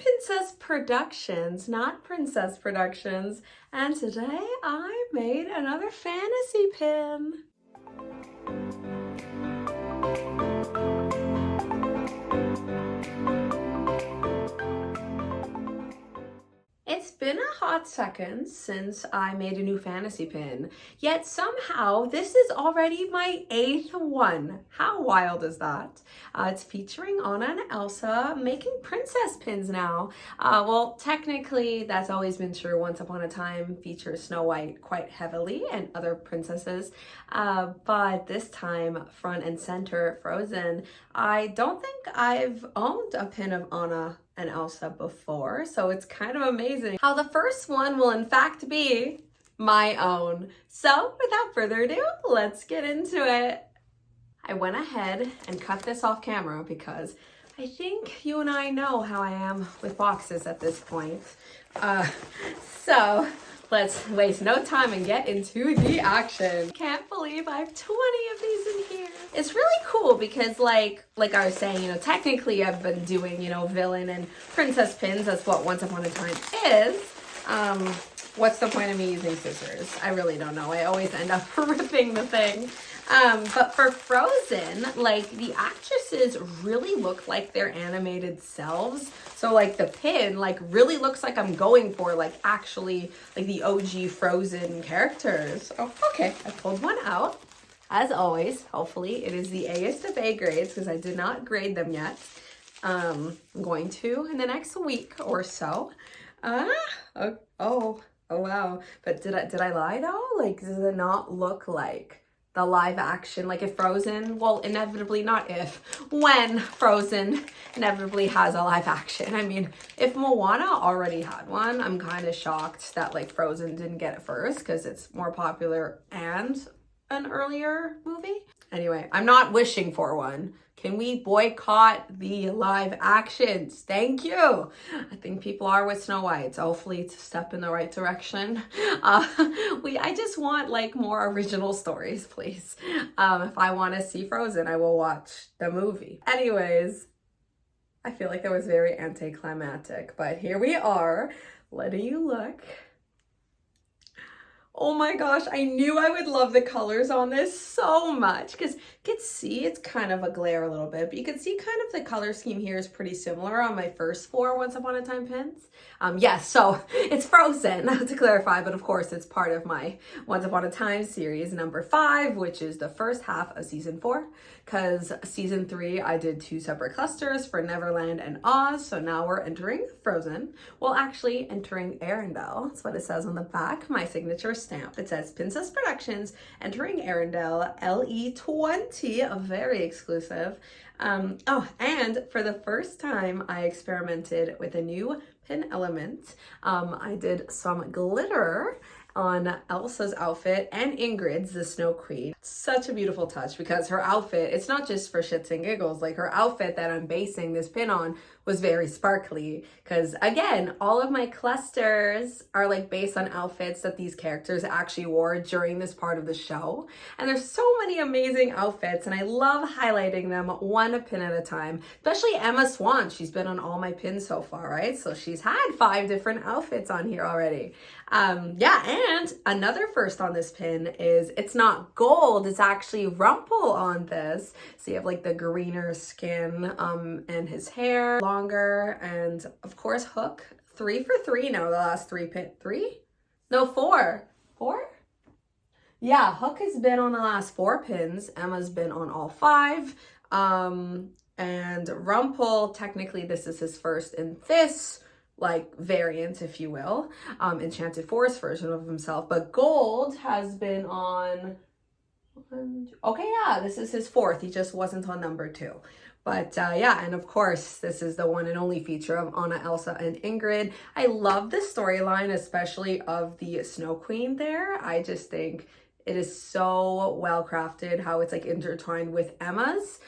Princess Productions, not Princess Productions, and today I made another fantasy pin. It's been a hot second since I made a new fantasy pin, yet somehow this is already my 8th one. How wild is that? It's featuring Anna and Elsa making princess pins now. Well, technically that's always been true. Once Upon a Time features Snow White quite heavily and other princesses, but this time front and center Frozen. I don't think I've owned a pin of Anna and Elsa before, so it's kind of amazing how the first one will in fact be my own. So without further ado, let's get into it. I went ahead and cut this off camera because I think you and I know how I am with boxes at this point. So let's waste no time and get into the action. Can't believe I have 20 of these in here. It's really cool because like I was saying, technically I've been doing, villain and princess pins. That's what Once Upon a Time is. What's the point of me using scissors? I really don't know. I always end up ripping the thing. But for Frozen, the actresses really look like their animated selves. So the pin really looks like I'm going for actually the OG Frozen characters. Oh, okay. I pulled one out. As always, hopefully it is the Aest of A grades because I did not grade them yet. I'm going to in the next week or so. Oh wow. But did I lie though? Does it not look like the live action, if Frozen, well, inevitably, not if, when Frozen inevitably has a live action. I mean, if Moana already had one, I'm kind of shocked that Frozen didn't get it first because it's more popular and an earlier movie. Anyway, I'm not wishing for one. Can we boycott the live actions? Thank you. I think people are with Snow White, so hopefully it's a step in the right direction. I just want more original stories, please. If I want to see Frozen, I will watch the movie. Anyways, I feel like that was very anticlimactic, but here we are, letting you look. Oh my gosh, I knew I would love the colors on this so much because you can see it's kind of a glare a little bit, but you can see kind of the color scheme here is pretty similar on my first 4 Once Upon a Time pins. Yes, so it's Frozen, to clarify, but of course it's part of my Once Upon a Time series number 5, which is the first half of season 4, because season 3 I did 2 separate clusters for Neverland and Oz, so now we're entering Frozen. Well, actually entering Arendelle. That's what it says on the back, my signature stamp. It says Princess Productions entering Arendelle LE20, very exclusive. Oh, and for the first time I experimented with a new pin element. I did some glitter on Elsa's outfit and Ingrid's, the Snow Queen. Such a beautiful touch because her outfit, it's not just for shits and giggles, her outfit that I'm basing this pin on was very sparkly because again, all of my clusters are based on outfits that these characters actually wore during this part of the show. And there's so many amazing outfits and I love highlighting them one pin at a time, especially Emma Swan. She's been on all my pins so far, right? So she's had 5 different outfits on here already. Yeah, and another first on this pin is it's not gold, it's actually Rumple on this. So you have the greener skin and his hair longer, and of course Hook. 3 for 3 now, the last 3 pin. 3? No, 4. 4? Yeah, Hook has been on the last 4 pins. Emma's been on all 5. And Rumple, technically this is his first in this variant, if you will, Enchanted Forest version of himself, but Gold has been on, okay, yeah, this is his 4th. He just wasn't on number 2. But yeah, and of course, this is the one and only feature of Anna, Elsa, and Ingrid. I love the storyline, especially of the Snow Queen there. I just think it is so well crafted how it's intertwined with Emma's.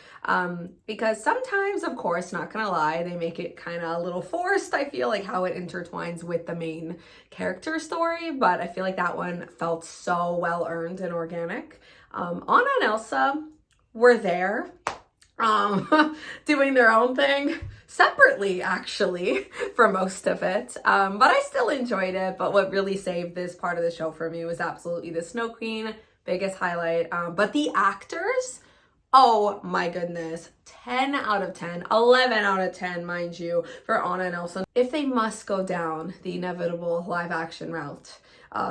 Because sometimes, of course, not gonna lie, they make it kind of a little forced. I feel how it intertwines with the main character story, but I feel that one felt so well earned and organic. Anna and Elsa were there. doing their own thing separately, actually, for most of it. But I still enjoyed it. But what really saved this part of the show for me was absolutely the Snow Queen, biggest highlight. But the actors, oh my goodness, 10 out of 10, 11 out of 10, mind you, for Anna and Elsa. If they must go down the inevitable live action route,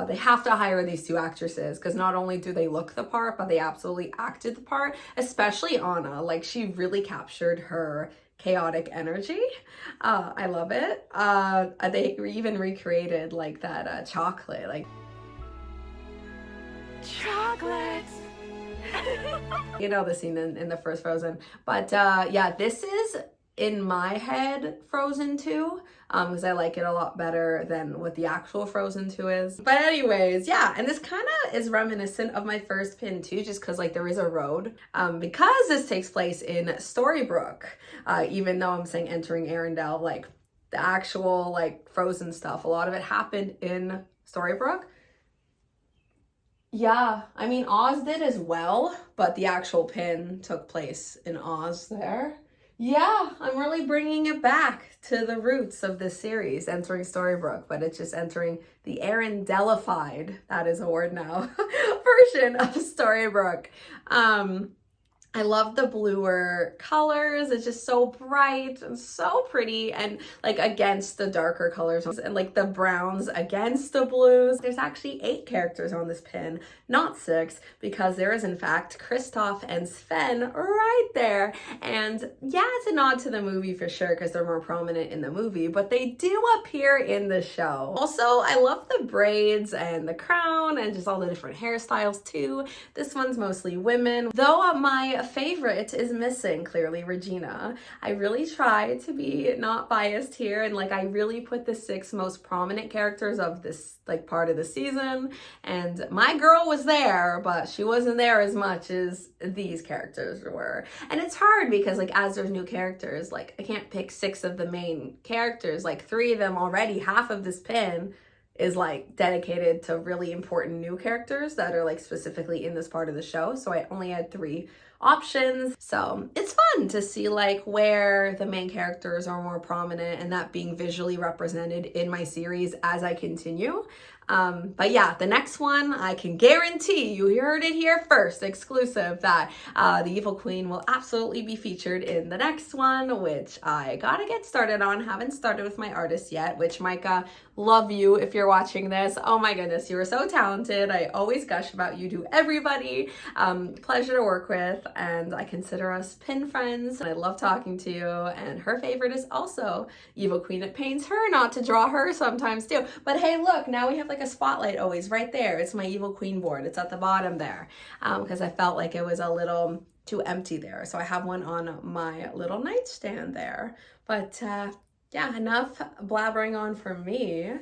they have to hire these two actresses, because not only do they look the part, but they absolutely acted the part, especially Anna. Like, she really captured her chaotic energy. I love it. They even recreated like that chocolate, like chocolate. You know the scene in the first Frozen. But yeah, this is, in my head, Frozen 2, because I like it a lot better than what the actual Frozen 2 is. But anyways, yeah, and this kind of is reminiscent of my first pin too, just because like there is a road. Because this takes place in Storybrooke, even though I'm saying entering Arendelle, like the actual like Frozen stuff, a lot of it happened in Storybrooke. Yeah, I mean, Oz did as well, but the actual pin took place in Oz there. Yeah, I'm really bringing it back to the roots of this series, entering Storybrooke, but it's just entering the Arendellified, that is a word now, version of Storybrooke. I love the bluer colors. It's just so bright and so pretty, and like against the darker colors, and like the browns against the blues. There's actually 8 characters on this pin, not 6, because there is in fact Kristoff and Sven right there. And yeah, it's a nod to the movie for sure, because they're more prominent in the movie, but they do appear in the show. Also, I love the braids and the crown and just all the different hairstyles too. This one's mostly women, though my favorite is missing, clearly Regina. I really try to be not biased here, and like I really put the 6 most prominent characters of this like part of the season, and my girl was there, but she wasn't there as much as these characters were. And it's hard because like as there's new characters, like I can't pick 6 of the main characters, like 3 of them already, half of this pin is like dedicated to really important new characters that are like specifically in this part of the show. So I only had 3 options. So it's fun to see like where the main characters are more prominent, and that being visually represented in my series as I continue. But yeah, the next one, I can guarantee you heard it here first, exclusive, that the Evil Queen will absolutely be featured in the next one, which I gotta get started on. Haven't started with my artist yet, which Micah, love you if you're watching this. Oh my goodness, you are so talented. I always gush about you to everybody. Pleasure to work with, and I consider us pin friends, and I love talking to you. And her favorite is also Evil Queen. It pains her not to draw her sometimes too. But hey, look, now we have like a spotlight always right there. It's my Evil Queen board. It's at the bottom there, because I felt like it was a little too empty there. So I have one on my little nightstand there. But yeah, enough blabbering on from me.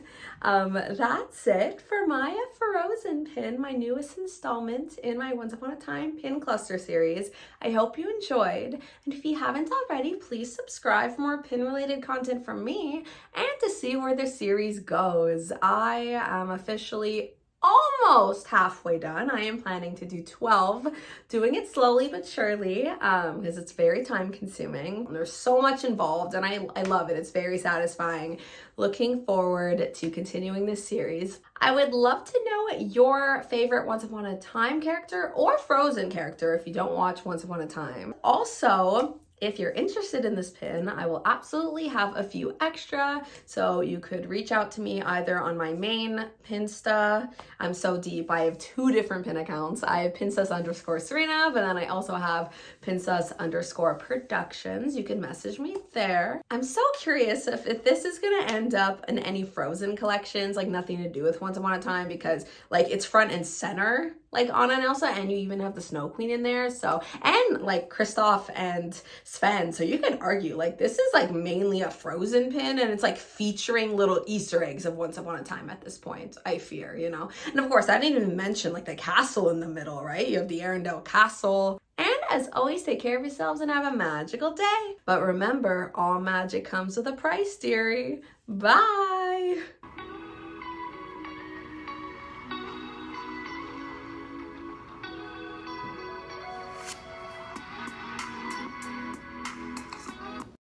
That's it for my Frozen pin, my newest installment in my Once Upon a Time pin cluster series. I hope you enjoyed, and if you haven't already, please subscribe for more pin related content from me and to see where the series goes. I am officially almost halfway done. I am planning to do 12, doing it slowly but surely, because it's very time consuming. There's so much involved, and I love it. It's very satisfying. Looking forward to continuing this series. I would love to know your favorite Once Upon a Time character or Frozen character if you don't watch Once Upon a Time. Also, if you're interested in this pin, I will absolutely have a few extra, so you could reach out to me either on my main Pinsta. I'm so deep, I have 2 different pin accounts. I have Pinsas_Serena, but then I also have Pinsas_Productions. You can message me there. I'm so curious if this is gonna end up in any Frozen collections, like nothing to do with Once Upon a Time, because like it's front and center, like Anna and Elsa, and you even have the Snow Queen in there. So, and like Kristoff and Sven. So you can argue like this is like mainly a Frozen pin, and it's like featuring little Easter eggs of Once Upon a Time at this point, I fear, you know? And of course, I didn't even mention like the castle in the middle, right? You have the Arendelle Castle. And as always, take care of yourselves and have a magical day. But remember, all magic comes with a price, dearie. Bye.